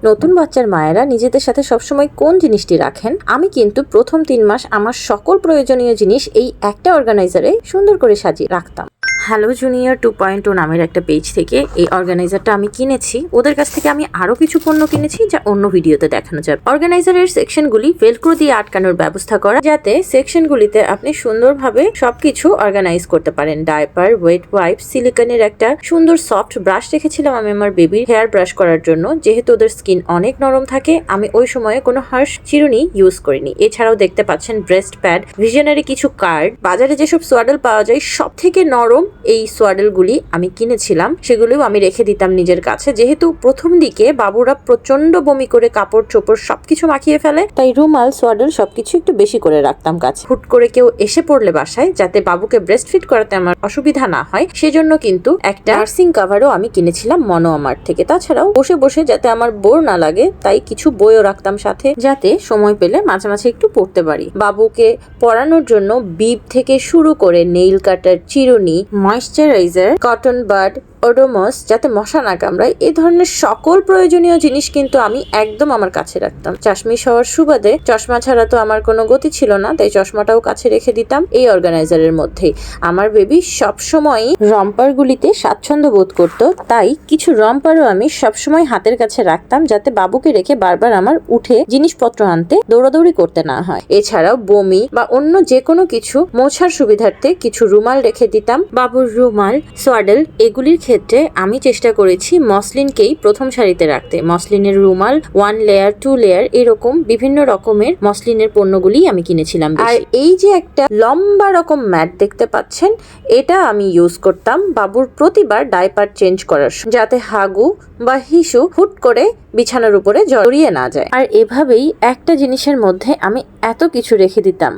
নতুন বাচ্চার মায়েরা নিজেদের সাথে সবসময় কোন জিনিসটি রাখেন? আমি কিন্তু প্রথম 3 মাস আমার সকল প্রয়োজনীয় জিনিস এই একটা অর্গানাইজারে সুন্দর করে সাজিয়ে রাখতাম। হ্যালো জুনিয়র 2.0 নামের একটা পেজ থেকে এই অর্গানাইজারটা আমি কিনেছি। ওদের কাছ থেকে আমি আরো কিছু পণ্য কিনেছি যা অন্য ভিডিওতে দেখানো যাবে। অর্গানাইজারের সেকশনগুলি ভেলক্রো দিয়ে আটকানোর ব্যবস্থা করা, যাতে সেকশনগুলিতে আপনি সুন্দরভাবে সবকিছু অর্গানাইজ করতে পারেন। ডায়পার, ওয়েট ওয়াইপ, সিলিকনের একটা সুন্দর সফট ব্রাশ রেখেছিলাম আমি আমার বেবির হেয়ার ব্রাশ করার জন্য। যেহেতু ওদের স্কিন অনেক নরম থাকে, আমি ওই সময়ে কোনো হার্শ চিরুনি ইউজ করিনি। এছাড়াও দেখতে পাচ্ছেন ব্রেস্ট প্যাড, ভিশনারি কিছু কার্ড, বাজারে যেসব সোয়াডেল পাওয়া যায় সব থেকে নরম এই সোয়াডেলগুলি আমি কিনেছিলাম। সেগুলিও আমি রেখে দিতাম নিজের কাছে। যেহেতু প্রথম দিকে বাবুরা প্রচন্ড বমি করে কাপড় চোপড় সবকিছু মাখিয়ে ফেলে, তাই রুমাল, সোয়াডেল সবকিছু একটু বেশি করে রাখতাম কাছে। হুট করে কেউ এসে পড়লে বাসায়, যাতে বাবুকে ব্রেস্ট ফিড করাতে আমার অসুবিধা না হয়, সেজন্য কিন্তু একটা নার্সিং কাভারও আমি কিনেছিলাম মনোয়ামার্ট থেকে। তাছাড়াও বসে বসে যাতে আমার বোর না লাগে, তাই কিছু বইও রাখতাম সাথে, যাতে সময় পেলে মাঝে মাঝে একটু পড়তে পারি। বাবুকে পড়ানোর জন্য বিব থেকে শুরু করে নেইল কাটার, চিরুনি, ময়েশ্চারাইজার, কটন বাড, ওডোমস, যাতে মশা না কামড়ায়, এই ধরনের সকল প্রয়োজনীয় জিনিস কিন্তু আমি একদম আমার কাছে রাখতাম। চাশমিশ হওয়ার সুবাদে চশমা ছাড়া তো আমার কোনো গতি ছিল না, তাই চশমাটাও কাছে রেখে দিতাম এই অর্গানাইজারের মধ্যেই। আমার বেবি সবসময় রম্পার গুলিতে স্বাচ্ছন্দ্য বোধ করত, তাই কিছু রম্পারও আমি সবসময় হাতের কাছে রাখতাম, যাতে বাবুকে রেখে বারবার আমার উঠে জিনিসপত্র আনতে দৌড়াদৌড়ি করতে না হয়। এছাড়াও বমি বা অন্য যে কোনো কিছু মোছার সুবিধার্থে কিছু রুমাল রেখে দিতাম। বাবুর রুমাল, সোয়াডেল এগুলির ক্ষেত্রে আমি চেষ্টা করেছি মসলিনকেই প্রথম সারিতে রাখতে। মসলিনের রুমাল 1 লেয়ার 2 লেয়ার এরকম বিভিন্ন রকমের মসলিনের পণ্যগুলি আমি কিনেছিলাম। আর এই যে একটা লম্বা রকম ম্যাট দেখতে পাচ্ছেন, এটা আমি ইউজ করতাম বাবুর প্রতিবার ডাইপার চেঞ্জ করার, যাতে হাগু বা হিসু হুট করে বিছানার উপরে জড়িয়ে না যায়। আর এভাবেই একটা জিনিসের মধ্যে আমি এত কিছু রেখে দিতাম।